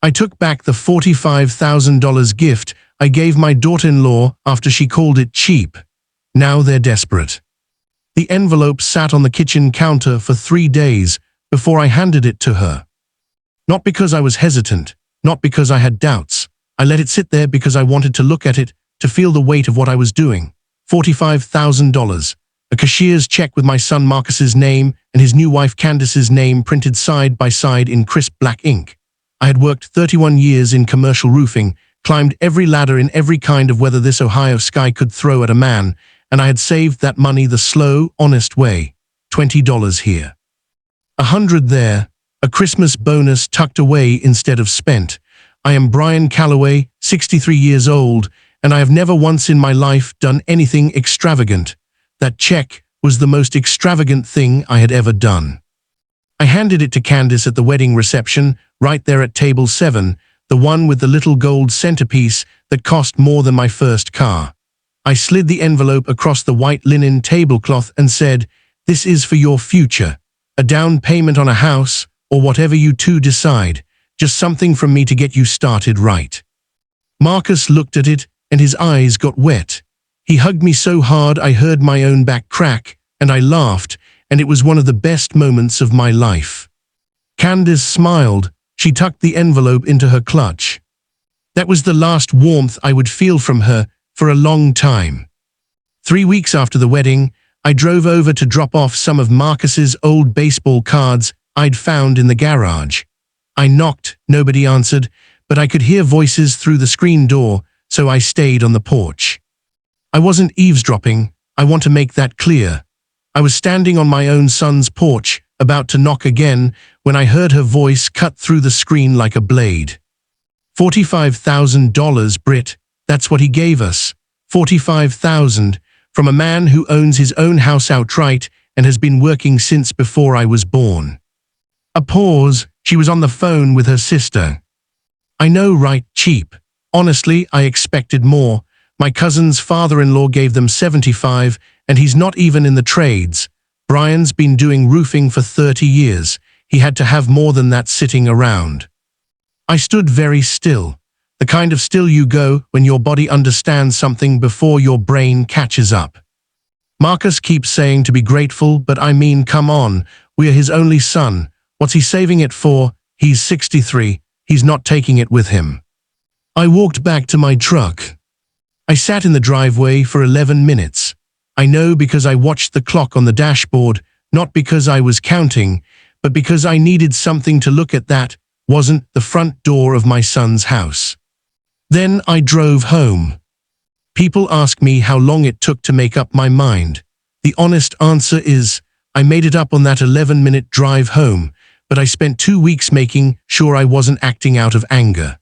I took back the $45,000 gift I gave my daughter-in-law after she called it cheap. Now they're desperate. The envelope sat on the kitchen counter for 3 days before I handed it to her. Not because I was hesitant, not because I had doubts. I let it sit there because I wanted to look at it, to feel the weight of what I was doing. $45,000. A cashier's check with my son Marcus's name and his new wife Candace's name printed side by side in crisp black ink. I had worked 31 years in commercial roofing, climbed every ladder in every kind of weather this Ohio sky could throw at a man, and I had saved that money the slow, honest way. $20 here. $100 there. A Christmas bonus tucked away instead of spent. I am Brian Calloway, 63 years old, and I have never once in my life done anything extravagant. That check was the most extravagant thing I had ever done. I handed it to Candace at the wedding reception, right there at table 7, the one with the little gold centerpiece that cost more than my first car. I slid the envelope across the white linen tablecloth and said, "This is for your future. A down payment on a house, or whatever you two decide. Just something from me to get you started right." Marcus looked at it, and his eyes got wet. He hugged me so hard I heard my own back crack, and I laughed, and it was one of the best moments of my life. Candace smiled. She tucked the envelope into her clutch. That was the last warmth I would feel from her for a long time. 3 weeks after the wedding, I drove over to drop off some of Marcus's old baseball cards I'd found in the garage. I knocked, nobody answered, but I could hear voices through the screen door, so I stayed on the porch. I wasn't eavesdropping, I want to make that clear. I was standing on my own son's porch, about to knock again, when I heard her voice cut through the screen like a blade. $45,000, Britt, that's what he gave us. $45,000, from a man who owns his own house outright and has been working since before I was born. A pause. She was on the phone with her sister. I know, right, cheap. Honestly, I expected more. My cousin's father-in-law gave them $75, and he's not even in the trades. Brian's been doing roofing for 30 years. He had to have more than that sitting around. I stood very still. The kind of still you go when your body understands something before your brain catches up. Marcus keeps saying to be grateful, but I mean, come on, we are his only son. What's he saving it for? He's 63. He's not taking it with him. I walked back to my truck. I sat in the driveway for 11 minutes. I know because I watched the clock on the dashboard, not because I was counting, but because I needed something to look at that wasn't the front door of my son's house. Then I drove home. People ask me how long it took to make up my mind. The honest answer is, I made it up on that 11-minute drive home, but I spent 2 weeks making sure I wasn't acting out of anger.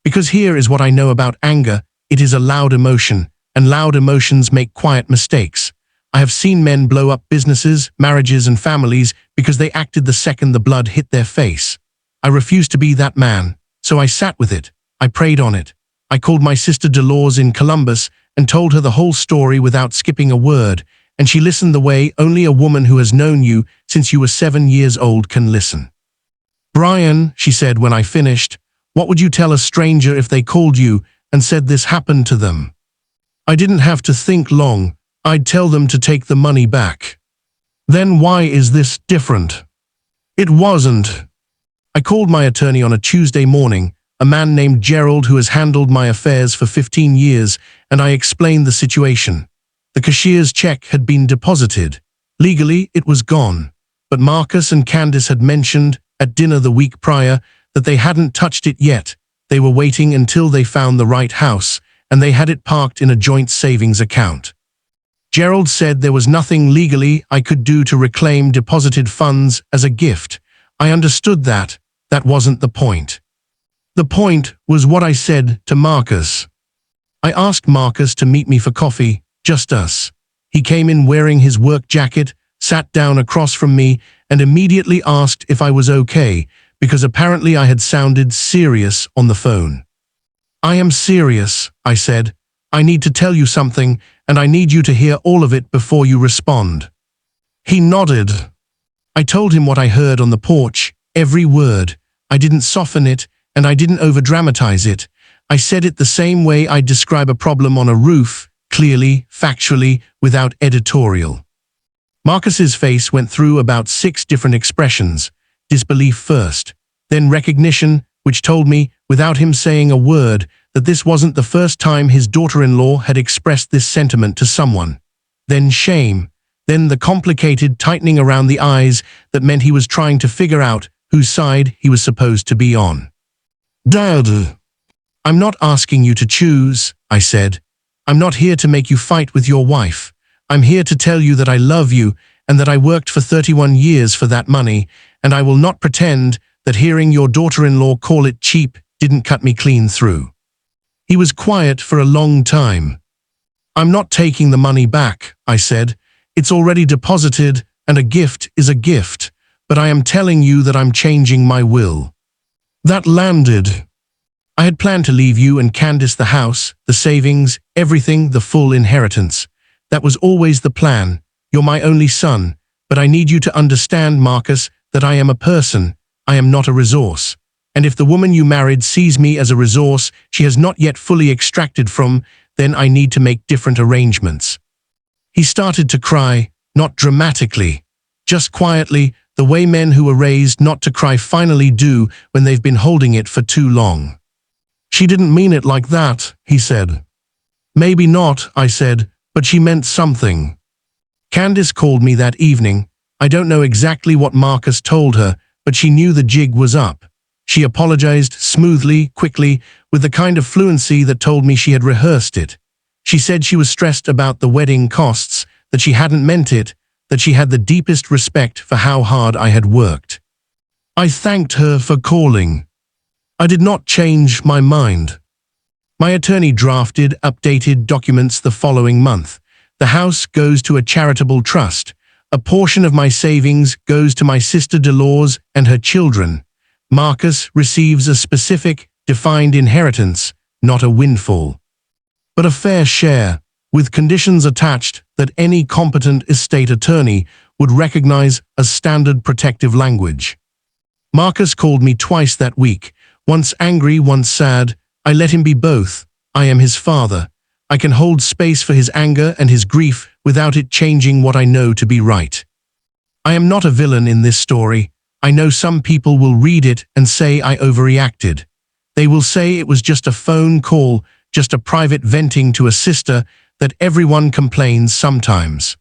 Because here is what I know about anger. It is a loud emotion, and loud emotions make quiet mistakes. I have seen men blow up businesses, marriages, and families because they acted the second the blood hit their face. I refused to be that man, so I sat with it. I prayed on it. I called my sister Dolores in Columbus and told her the whole story without skipping a word, and she listened the way only a woman who has known you since you were 7 years old can listen. "Brian," she said when I finished, "what would you tell a stranger if they called you and said this happened to them?" I didn't have to think long. I'd tell them to take the money back. Then why is this different? It wasn't. I called my attorney on a Tuesday morning, a man named Gerald who has handled my affairs for 15 years, and I explained the situation. The cashier's check had been deposited. Legally, it was gone. But Marcus and Candace had mentioned, at dinner the week prior, that they hadn't touched it yet. They were waiting until they found the right house, and they had it parked in a joint savings account. Gerald said there was nothing legally I could do to reclaim deposited funds as a gift. I understood that. That wasn't the point. The point was what I said to Marcus. I asked Marcus to meet me for coffee, just us. He came in wearing his work jacket, sat down across from me, and immediately asked if I was okay, because apparently I had sounded serious on the phone. "I am serious," I said. "I need to tell you something, and I need you to hear all of it before you respond." He nodded. I told him what I heard on the porch, every word. I didn't soften it, and I didn't overdramatize it. I said it the same way I'd describe a problem on a roof, clearly, factually, without editorial. Marcus's face went through about 6 different expressions. Disbelief first, then recognition, which told me, without him saying a word, that this wasn't the first time his daughter-in-law had expressed this sentiment to someone. Then shame, then the complicated tightening around the eyes that meant he was trying to figure out whose side he was supposed to be on. "Dad, I'm not asking you to choose," I said. "I'm not here to make you fight with your wife. I'm here to tell you that I love you and that I worked for 31 years for that money, and I will not pretend that hearing your daughter-in-law call it cheap didn't cut me clean through." He was quiet for a long time. "I'm not taking the money back," I said. "It's already deposited, and a gift is a gift, but I am telling you that I'm changing my will." That landed. I had planned to leave you and Candace the house, the savings, everything, the full inheritance. That was always the plan. You're my only son, but I need you to understand, Marcus, that I am a person. I am not a resource. And if the woman you married sees me as a resource she has not yet fully extracted from, then I need to make different arrangements. He started to cry, not dramatically, just quietly, the way men who were raised not to cry finally do when they've been holding it for too long. "She didn't mean it like that," he said. "Maybe not," I said, "but she meant something." Candace called me that evening. I don't know exactly what Marcus told her, but she knew the jig was up. She apologized smoothly, quickly, with the kind of fluency that told me she had rehearsed it. She said she was stressed about the wedding costs, that she hadn't meant it, that she had the deepest respect for how hard I had worked. I thanked her for calling. I did not change my mind. My attorney drafted updated documents the following month. The house goes to a charitable trust. A portion of my savings goes to my sister-in-laws and her children. Marcus receives a specific, defined inheritance, not a windfall, but a fair share, with conditions attached that any competent estate attorney would recognize as standard protective language. Marcus called me twice that week, once angry, once sad. I let him be both. I am his father. I can hold space for his anger and his grief without it changing what I know to be right. I am not a villain in this story. I know some people will read it and say I overreacted. They will say it was just a phone call, just a private venting to a sister, that everyone complains sometimes.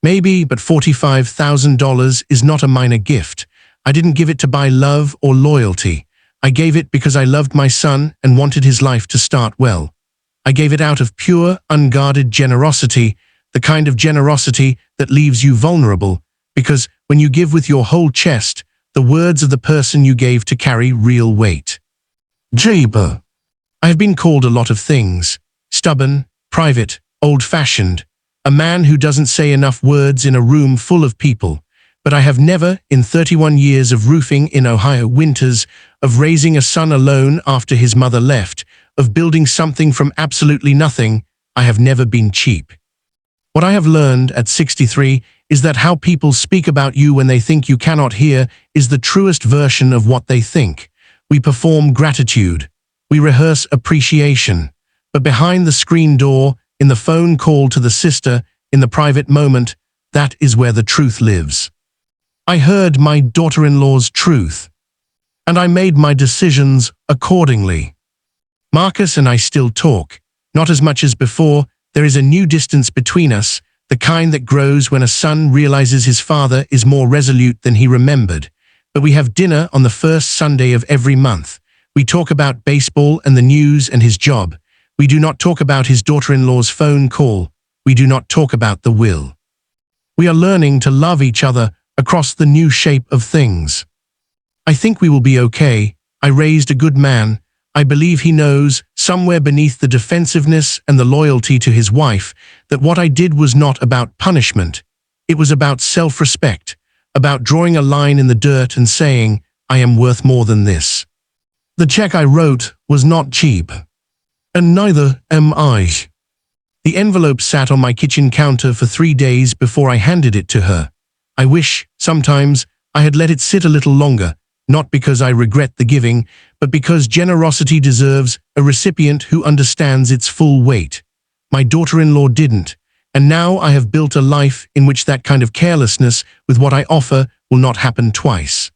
Maybe, but $45,000 is not a minor gift. I didn't give it to buy love or loyalty. I gave it because I loved my son and wanted his life to start well. I gave it out of pure, unguarded generosity, the kind of generosity that leaves you vulnerable, because when you give with your whole chest, the words of the person you gave to carry real weight. Jaber. I have been called a lot of things. Stubborn, private, old-fashioned, a man who doesn't say enough words in a room full of people. But I have never, in 31 years of roofing in Ohio winters, of raising a son alone after his mother left, of building something from absolutely nothing, I have never been cheap. What I have learned at 63 is that how people speak about you when they think you cannot hear is the truest version of what they think. We perform gratitude. We rehearse appreciation. But behind the screen door, in the phone call to the sister, in the private moment, that is where the truth lives. I heard my daughter-in-law's truth, and I made my decisions accordingly. Marcus and I still talk, not as much as before. There is a new distance between us, the kind that grows when a son realizes his father is more resolute than he remembered. But we have dinner on the first Sunday of every month. We talk about baseball and the news and his job. We do not talk about his daughter-in-law's phone call. We do not talk about the will. We are learning to love each other across the new shape of things. I think we will be okay. I raised a good man. I believe he knows, somewhere beneath the defensiveness and the loyalty to his wife, that what I did was not about punishment. It was about self-respect, about drawing a line in the dirt and saying, I am worth more than this. The check I wrote was not cheap. And neither am I. The envelope sat on my kitchen counter for 3 days before I handed it to her. I wish, sometimes, I had let it sit a little longer, not because I regret the giving, but because generosity deserves a recipient who understands its full weight. My daughter-in-law didn't, and now I have built a life in which that kind of carelessness with what I offer will not happen twice.